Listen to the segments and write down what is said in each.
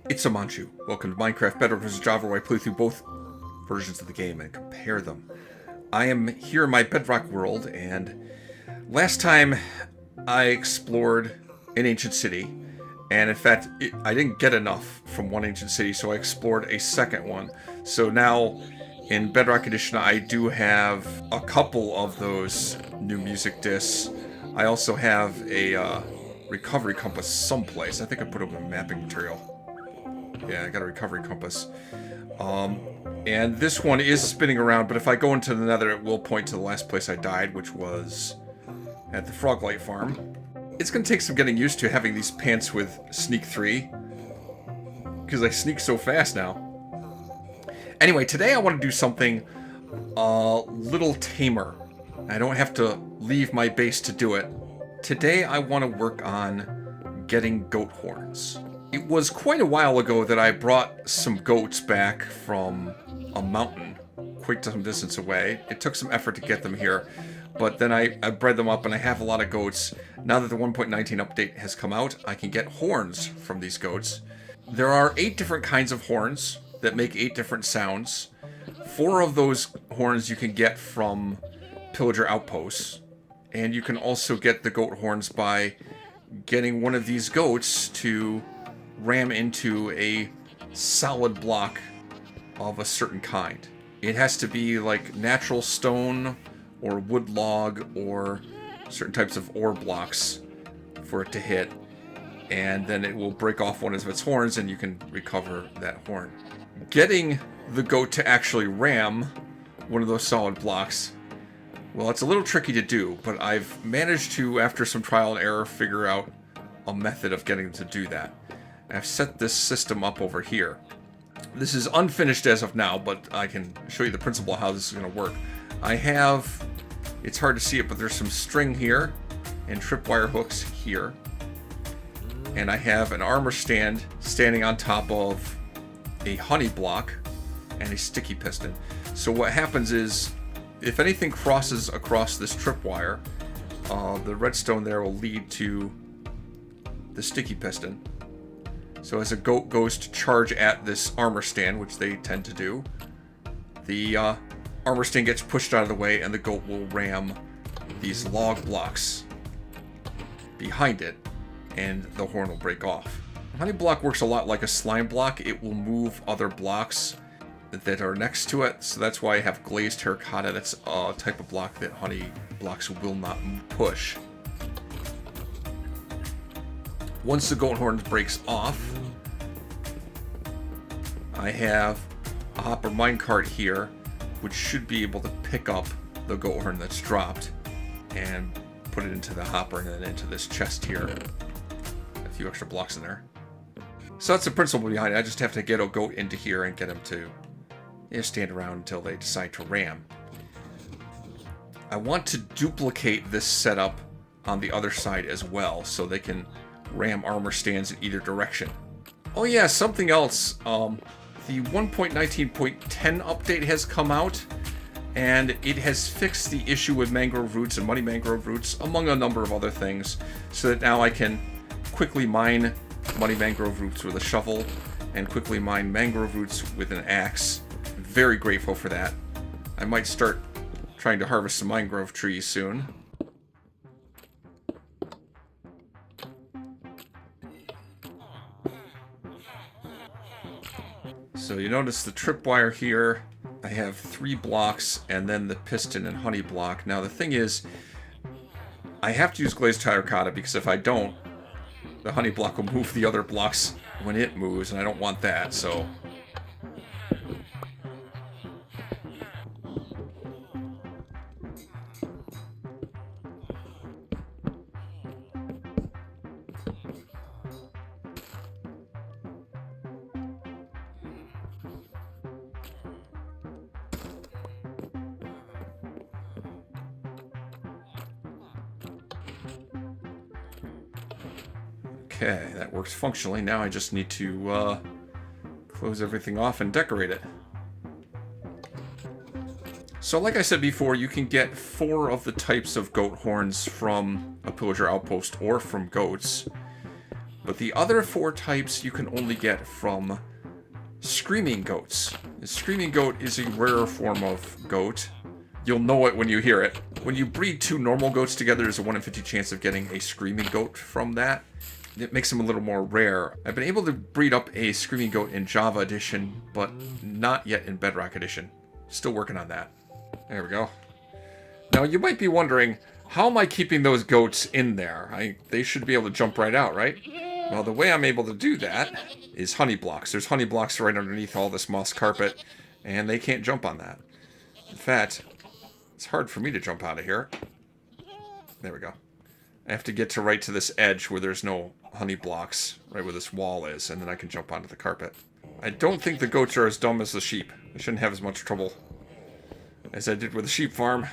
It's a Manchu. Welcome to Minecraft Bedrock vs. Java, where I play through both versions of the game and compare them. I am here in my Bedrock world, and last time I explored an ancient city, and in fact, I didn't get enough from one ancient city, so I explored a second one. So now, in Bedrock Edition, I do have a couple of those new music discs. I also have a recovery compass someplace. I think I put it in mapping material. Yeah, I got a recovery compass. And this one is spinning around, but if I go into the nether, it will point to the last place I died, which was at the Froglight farm. It's going to take some getting used to having these pants with Sneak 3, because I sneak so fast now. Anyway, today I want to do something a little tamer. I don't have to leave my base to do it. Today I want to work on getting goat horns. It was quite a while ago that I brought some goats back from a mountain quite some distance away. It took some effort to get them here, but then I bred them up and I have a lot of goats. Now that the 1.19 update has come out, I can get horns from these goats. There are 8 different kinds of horns that make 8 different sounds. 4 of those horns you can get from pillager outposts, and you can also get the goat horns by getting one of these goats to ram into a solid block of a certain kind. It has to be like natural stone or wood log or certain types of ore blocks for it to hit, and then it will break off one of its horns and you can recover that horn. Getting the goat to actually ram one of those solid blocks, well, it's a little tricky to do, but I've managed to, after some trial and error, figure out a method of getting them to do that. I've set this system up over here. This is unfinished as of now, but I can show you the principle of how this is going to work. I have, it's hard to see it, but there's some string here and tripwire hooks here. And I have an armor stand standing on top of a honey block and a sticky piston. So what happens is, if anything crosses across this tripwire, the redstone there will lead to the sticky piston. So as a goat goes to charge at this armor stand, which they tend to do, the armor stand gets pushed out of the way and the goat will ram these log blocks behind it, and the horn will break off. The honey block works a lot like a slime block. It will move other blocks that are next to it, so that's why I have glazed terracotta. That's a type of block that honey blocks will not push. Once the goat horn breaks off, I have a hopper minecart here, which should be able to pick up the goat horn that's dropped and put it into the hopper and then into this chest here. A few extra blocks in there. So that's the principle behind it. I just have to get a goat into here and get them to stand around until they decide to ram. I want to duplicate this setup on the other side as well, so they can ram armor stands in either direction. Oh yeah, something else. The 1.19.10 update has come out, and it has fixed the issue with mangrove roots and muddy mangrove roots, among a number of other things, so that now I can quickly mine muddy mangrove roots with a shovel and quickly mine mangrove roots with an axe. Very grateful for that. I might start trying to harvest some mangrove trees soon. So you notice the tripwire here. I have 3 blocks and then the piston and honey block. Now the thing is, I have to use glazed terracotta because if I don't, the honey block will move the other blocks when it moves, and I don't want that, so. Okay, that works functionally. Now I just need to close everything off and decorate it. So like I said before, you can get 4 of the types of goat horns from a pillager outpost or from goats. But the other 4 types you can only get from screaming goats. The screaming goat is a rarer form of goat. You'll know it when you hear it. When you breed 2 normal goats together, there's a 1 in 50 chance of getting a screaming goat from that. It makes them a little more rare. I've been able to breed up a screaming goat in Java Edition, but not yet in Bedrock Edition. Still working on that. There we go. Now, you might be wondering, how am I keeping those goats in there? They should be able to jump right out, right? Well, the way I'm able to do that is honey blocks. There's honey blocks right underneath all this moss carpet, and they can't jump on that. In fact, it's hard for me to jump out of here. There we go. I have to get right to this edge where there's no honey blocks, right where this wall is, and then I can jump onto the carpet. I don't think the goats are as dumb as the sheep. I shouldn't have as much trouble as I did with the sheep farm.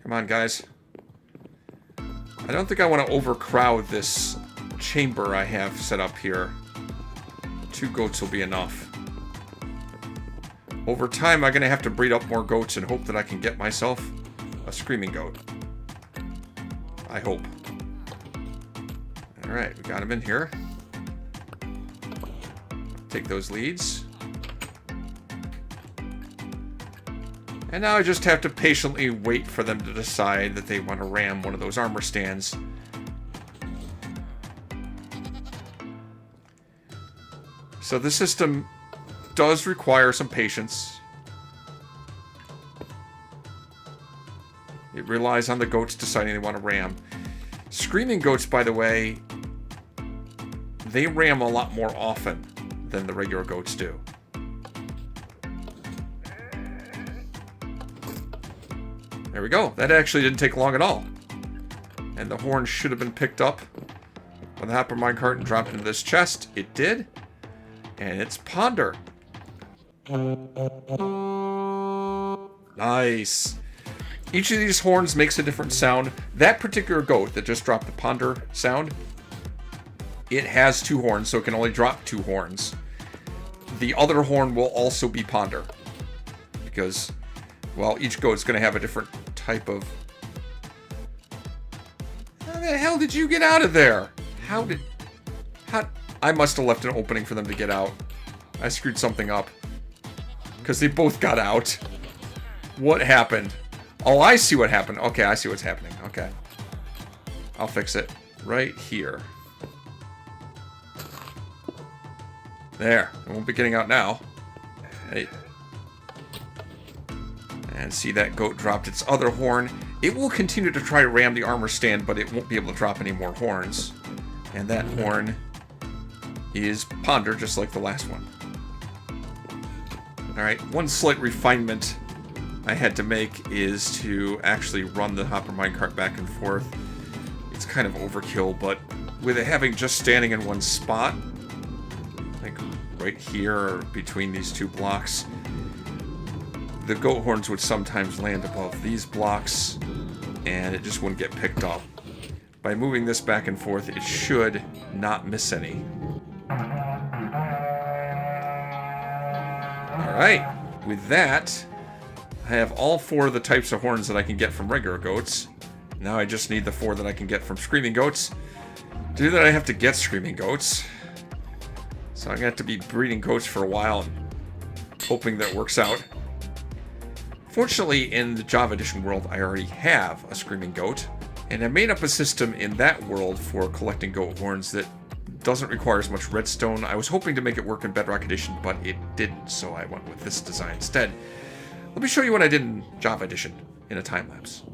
Come on, guys. I don't think I want to overcrowd this chamber I have set up here. 2 goats will be enough. Over time, I'm going to have to breed up more goats and hope that I can get myself a screaming goat. I hope. Alright, we got him in here. Take those leads. And now I just have to patiently wait for them to decide that they want to ram one of those armor stands. So the system does require some patience. It relies on the goats deciding they want to ram. Screaming goats, by the way, they ram a lot more often than the regular goats do. There we go. That actually didn't take long at all. And the horn should have been picked up when the hopper minecart and dropped into this chest. It did. And it's Ponder. Nice. Each of these horns makes a different sound. That particular goat that just dropped the Ponder sound, it has 2 horns, so it can only drop 2 horns. The other horn will also be Ponder. Because, well, each goat's going to have a different type of... How the hell did you get out of there? How... I must have left an opening for them to get out. I screwed something up. Because they both got out. What happened? Oh, I see what happened. Okay, I see what's happening. Okay. I'll fix it. Right here. There. It won't be getting out now. Hey. And see, that goat dropped its other horn. It will continue to try to ram the armor stand, but it won't be able to drop any more horns. And that horn is Ponder, just like the last one. Alright, one slight refinement I had to make is to actually run the hopper minecart back and forth. It's kind of overkill, but with it having just standing in one spot, like right here or between these 2 blocks, the goat horns would sometimes land above these blocks, and it just wouldn't get picked up. By moving this back and forth, it should not miss any. Alright, with that, I have all 4 of the types of horns that I can get from regular goats. Now I just need the 4 that I can get from screaming goats. To do that, I have to get screaming goats. So I'm going to have to be breeding goats for a while and hoping that works out. Fortunately, in the Java Edition world, I already have a screaming goat. And I made up a system in that world for collecting goat horns that doesn't require as much redstone. I was hoping to make it work in Bedrock Edition, but it didn't, so I went with this design instead. Let me show you what I did in Java Edition in a time lapse.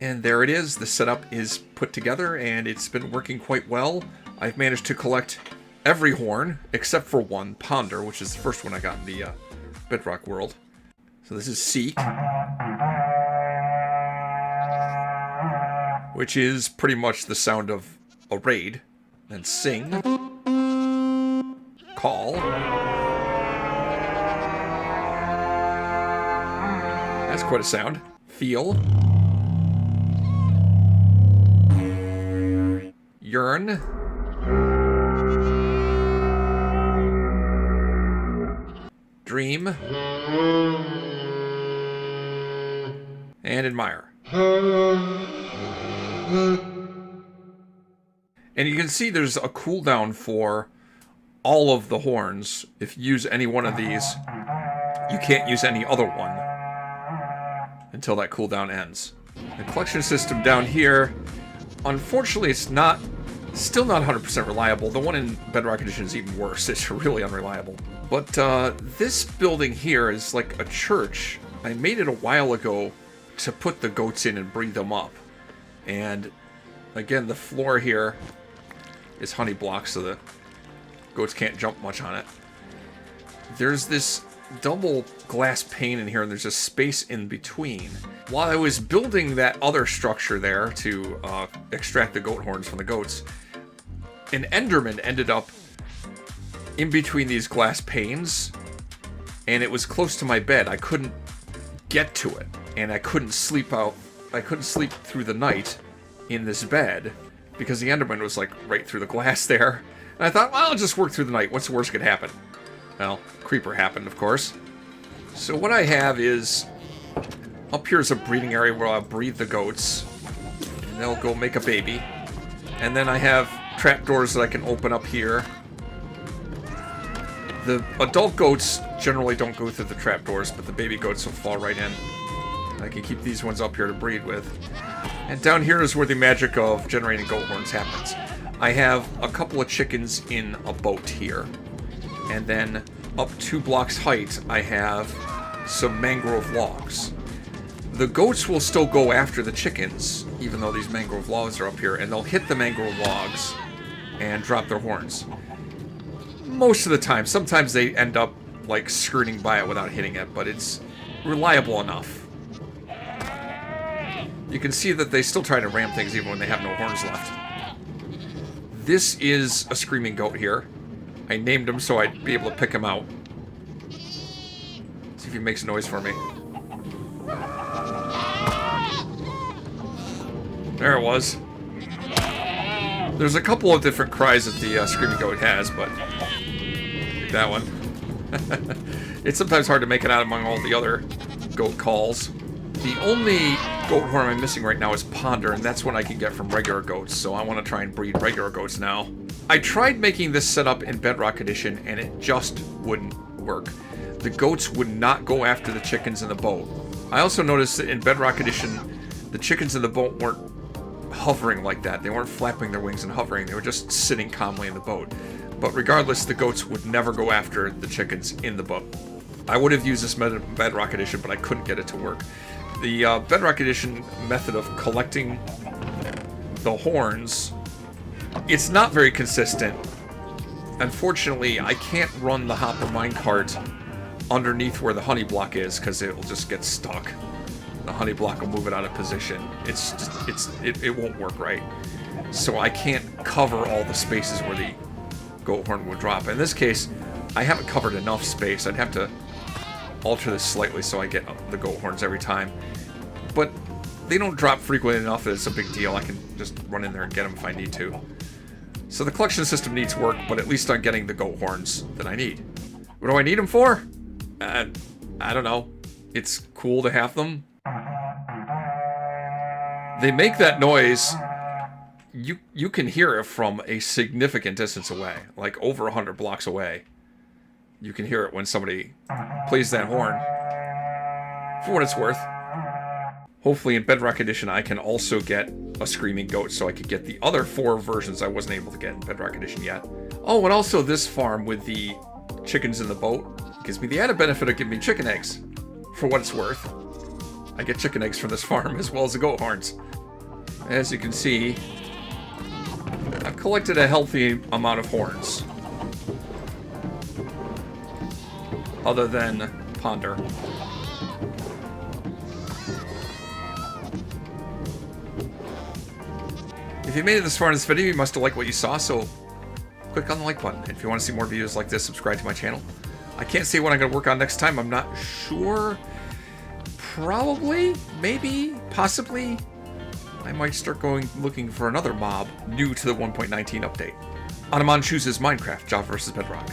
And there it is. The setup is put together, and it's been working quite well. I've managed to collect every horn, except for one, Ponder, which is the first one I got in the Bedrock world. So this is Seek, which is pretty much the sound of a raid. Then Sing, Call, that's quite a sound. Feel, Yearn, Dream, and Admire. And you can see there's a cooldown for all of the horns. If you use any one of these, you can't use any other one until that cooldown ends. The collection system down here, unfortunately, it's still not 100% reliable. The one in Bedrock Edition is even worse. It's really unreliable. But this building here is like a church. I made it a while ago to put the goats in and breed them up. And again, the floor here is honey blocks, so the goats can't jump much on it. There's this double glass pane in here, and there's a space in between. While I was building that other structure there to extract the goat horns from the goats, an Enderman ended up in between these glass panes, and it was close to my bed. I couldn't get to it, and I couldn't sleep through the night in this bed because the Enderman was like right through the glass there. And I thought, well, I'll just work through the night. What's the worst could happen? Well, creeper happened, of course. So what I have is, up here is a breeding area where I'll breed the goats, and they'll go make a baby. And then I have trapdoors that I can open up here. The adult goats generally don't go through the trapdoors, but the baby goats will fall right in. I can keep these ones up here to breed with. And down here is where the magic of generating goat horns happens. I have a couple of chickens in a boat here. And then up 2 blocks height, I have some mangrove logs. The goats will still go after the chickens, even though these mangrove logs are up here, and they'll hit the mangrove logs and drop their horns. Most of the time. Sometimes they end up like skirting by it without hitting it, but it's reliable enough. You can see that they still try to ram things even when they have no horns left. This is a screaming goat here. I named him so I'd be able to pick him out. See if he makes noise for me. There it was. There's a couple of different cries that the screaming goat has, but that one. It's sometimes hard to make it out among all the other goat calls. The only goat horn I'm missing right now is Ponder, and that's one I can get from regular goats, so I want to try and breed regular goats now. I tried making this setup in Bedrock Edition, and it just wouldn't work. The goats would not go after the chickens in the boat. I also noticed that in Bedrock Edition, the chickens in the boat weren't hovering like that. They weren't flapping their wings and hovering. They were just sitting calmly in the boat. But regardless, the goats would never go after the chickens in the boat. I would have used this method in Bedrock Edition, but I couldn't get it to work. The Bedrock Edition method of collecting the horns, it's not very consistent. Unfortunately, I can't run the hopper minecart underneath where the honey block is because it will just get stuck. The honey block will move it out of position. It won't work right. So I can't cover all the spaces where the goat horn would drop. In this case, I haven't covered enough space. I'd have to alter this slightly so I get the goat horns every time. But they don't drop frequently enough that it's a big deal. I can just run in there and get them if I need to. So the collection system needs work, but at least I'm getting the goat horns that I need. What do I need them for? I don't know. It's cool to have them. They make that noise. You can hear it from a significant distance away, like over 100 blocks away. You can hear it when somebody plays that horn. For what it's worth. Hopefully in Bedrock Edition I can also get a screaming goat so I could get the other 4 versions I wasn't able to get in Bedrock Edition yet. Oh, and also this farm with the chickens in the boat gives me the added benefit of giving me chicken eggs. For what it's worth. I get chicken eggs from this farm as well as the goat horns. as you can see, I've collected a healthy amount of horns. Other than Ponder. If you made it this far in this video, you must have liked what you saw, so click on the like button. If you want to see more videos like this, subscribe to my channel. I can't say what I'm going to work on next time. I'm not sure. Probably, maybe, possibly, I might start looking for another mob new to the 1.19 update. Anamon chooses Minecraft, Java vs. Bedrock.